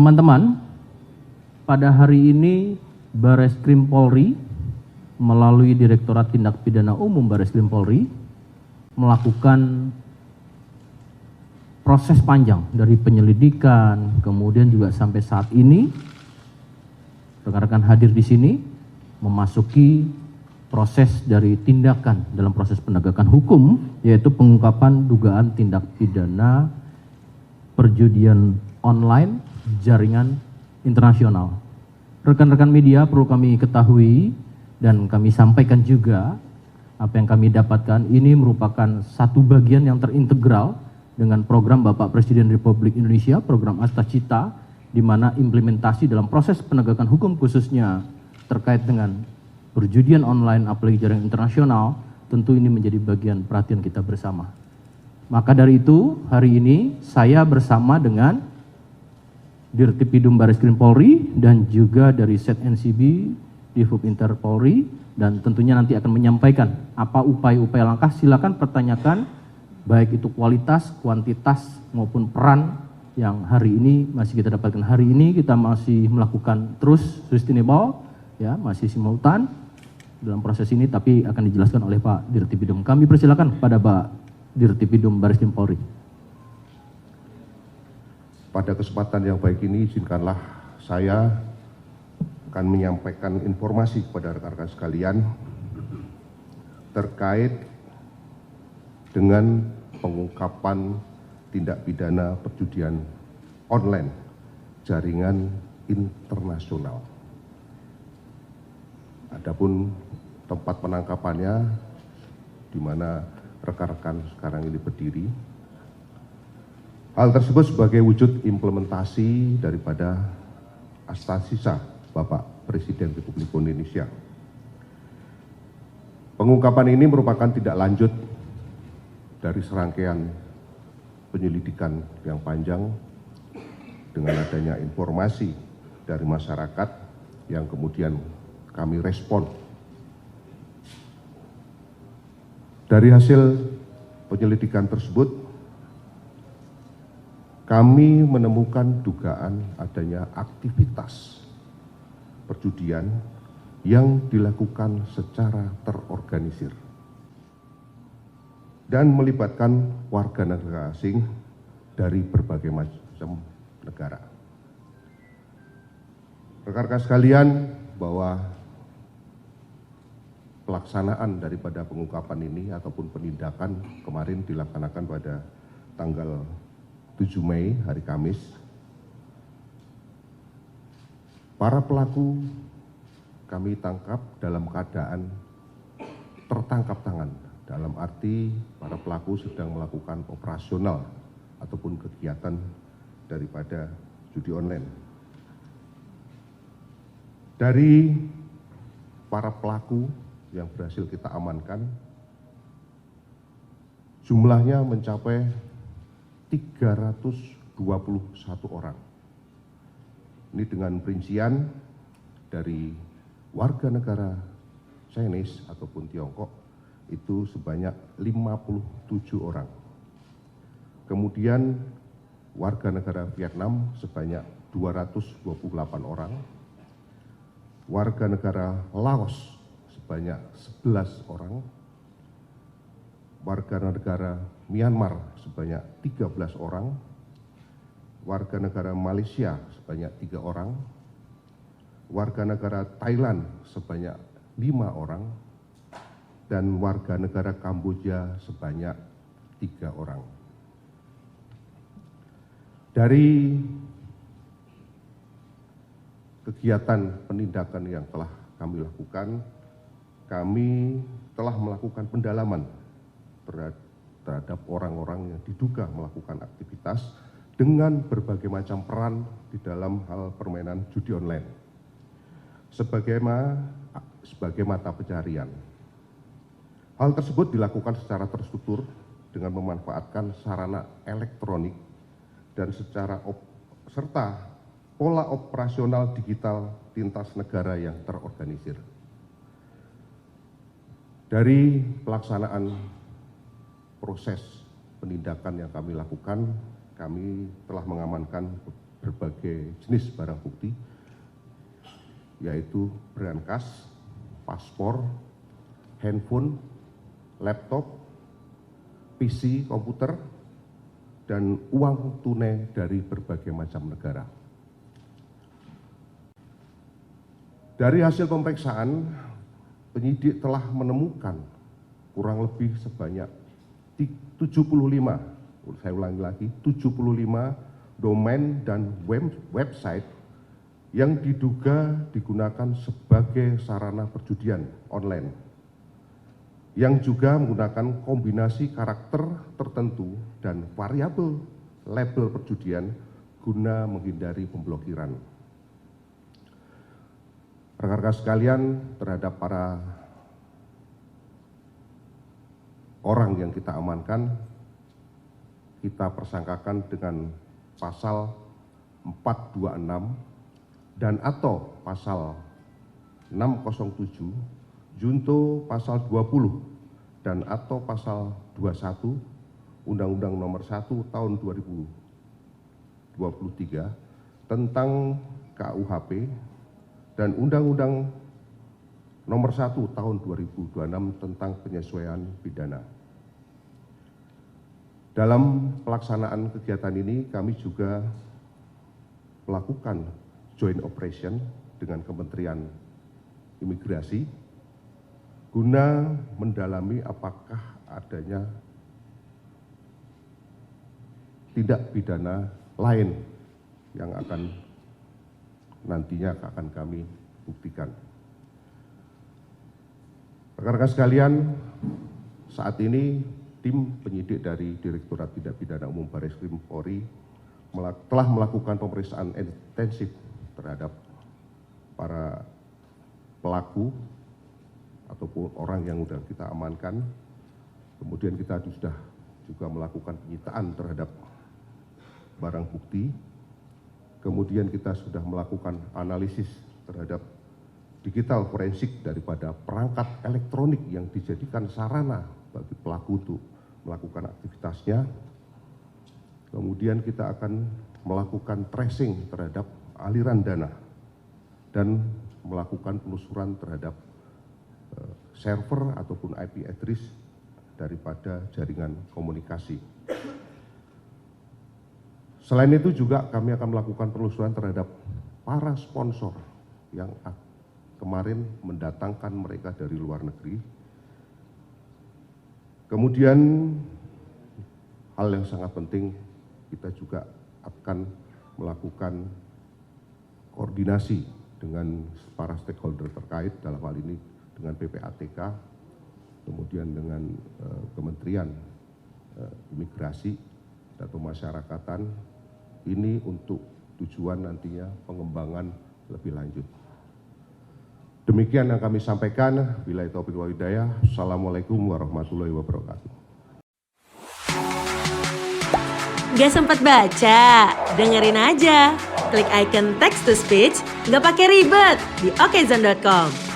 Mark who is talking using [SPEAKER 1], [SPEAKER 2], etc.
[SPEAKER 1] Teman-teman, pada hari ini Bareskrim Polri melalui Direktorat Tindak Pidana Umum Bareskrim Polri melakukan proses panjang dari penyelidikan, kemudian juga sampai saat ini rekan-rekan hadir di sini memasuki proses dari tindakan dalam proses penegakan hukum, yaitu pengungkapan dugaan tindak pidana perjudian online jaringan internasional. Rekan-rekan media perlu kami ketahui dan kami sampaikan juga apa yang kami dapatkan ini merupakan satu bagian yang terintegral dengan program Bapak Presiden Republik Indonesia, program Astacita, di mana implementasi dalam proses penegakan hukum khususnya terkait dengan perjudian online apalagi jaringan internasional, tentu ini menjadi bagian perhatian kita bersama. Maka dari itu, hari ini saya bersama dengan Dirtipidum Bareskrim Polri dan juga dari Set NCB, Divhub Inter Polri, dan tentunya nanti akan menyampaikan apa upaya-upaya langkah. Silakan pertanyakan, baik itu kualitas, kuantitas maupun peran yang hari ini masih kita dapatkan. Hari ini kita masih melakukan terus sustainable, ya, masih simultan dalam proses ini, tapi akan dijelaskan oleh Pak Dirtipidum. Kami persilakan kepada Pak Dirtipidum Bareskrim Polri.
[SPEAKER 2] Pada kesempatan yang baik ini, izinkanlah saya akan menyampaikan informasi kepada rekan-rekan sekalian terkait dengan pengungkapan tindak pidana perjudian online jaringan internasional. Adapun tempat penangkapannya di mana rekan-rekan sekarang ini berdiri. Hal tersebut sebagai wujud implementasi daripada Astacita Bapak Presiden Republik Indonesia. Pengungkapan ini merupakan tindak lanjut dari serangkaian penyelidikan yang panjang dengan adanya informasi dari masyarakat yang kemudian kami respon. Dari hasil penyelidikan tersebut, kami menemukan dugaan adanya aktivitas perjudian yang dilakukan secara terorganisir dan melibatkan warga negara asing dari berbagai macam negara. Rekan-rekan sekalian, bahwa pelaksanaan daripada pengungkapan ini ataupun penindakan kemarin dilaksanakan pada tanggal 7 Mei, hari Kamis. Para pelaku kami tangkap dalam keadaan tertangkap tangan, dalam arti para pelaku sedang melakukan operasional ataupun kegiatan daripada judi online. Dari para pelaku yang berhasil kita amankan, jumlahnya mencapai 321 orang. Ini dengan perincian dari warga negara Chinese ataupun Tiongkok itu sebanyak 57 orang. Kemudian warga negara Vietnam sebanyak 228 orang. Warga negara Laos sebanyak 11 orang, warga negara Myanmar sebanyak 13 orang, warga negara Malaysia sebanyak 3 orang, warga negara Thailand sebanyak 5 orang, dan warga negara Kamboja sebanyak 3 orang. Dari kegiatan penindakan yang telah kami lakukan, kami telah melakukan pendalaman terhadap orang-orang yang diduga melakukan aktivitas dengan berbagai macam peran di dalam hal permainan judi online sebagai mata pencarian. Hal tersebut dilakukan secara terstruktur dengan memanfaatkan sarana elektronik dan serta pola operasional digital lintas negara yang terorganisir. Dari pelaksanaan proses penindakan yang kami lakukan, kami telah mengamankan berbagai jenis barang bukti, yaitu berangkas, paspor, handphone, laptop, PC, komputer, dan uang tunai dari berbagai macam negara. Dari hasil pemeriksaan, penyidik telah menemukan kurang lebih sebanyak 75, saya ulangi lagi, 75 domain dan website yang diduga digunakan sebagai sarana perjudian online, yang juga menggunakan kombinasi karakter tertentu dan variabel label perjudian guna menghindari pemblokiran. Rekan-rekan sekalian, terhadap para orang yang kita amankan, kita persangkakan dengan pasal 426 dan atau pasal 607, junto pasal 20 dan atau pasal 21 Undang-Undang Nomor 1 Tahun 2023 tentang KUHP dan Undang-Undang Nomor 1 Tahun 2026 tentang penyesuaian pidana. Dalam pelaksanaan kegiatan ini kami juga melakukan joint operation dengan Kementerian Imigrasi guna mendalami apakah adanya tindak pidana lain yang nantinya akan kami buktikan. Rekan-rekan sekalian, saat ini tim penyidik dari Direktorat Tindak Pidana Umum Barreskrim Polri telah melakukan pemeriksaan intensif terhadap para pelaku ataupun orang yang sudah kita amankan. Kemudian kita sudah juga melakukan penyitaan terhadap barang bukti. Kemudian kita sudah melakukan analisis terhadap digital forensik daripada perangkat elektronik yang dijadikan sarana bagi pelaku untuk melakukan aktivitasnya. Kemudian kita akan melakukan tracing terhadap aliran dana dan melakukan penelusuran terhadap server ataupun IP address daripada jaringan komunikasi. Selain itu juga kami akan melakukan penelusuran terhadap para sponsor yang kemarin mendatangkan mereka dari luar negeri. Kemudian hal yang sangat penting, kita juga akan melakukan koordinasi dengan para stakeholder terkait, dalam hal ini dengan PPATK, kemudian dengan Kementerian Imigrasi dan Pemasyarakatan, ini untuk tujuan nantinya pengembangan lebih lanjut. Demikian yang kami sampaikan. Billahi taufiq wal hidayah. Assalamualaikum warahmatullahi wabarakatuh.
[SPEAKER 3] Gak sempat baca? Dengerin aja. Klik icon text to speech, gak pakai ribet di okezone.com.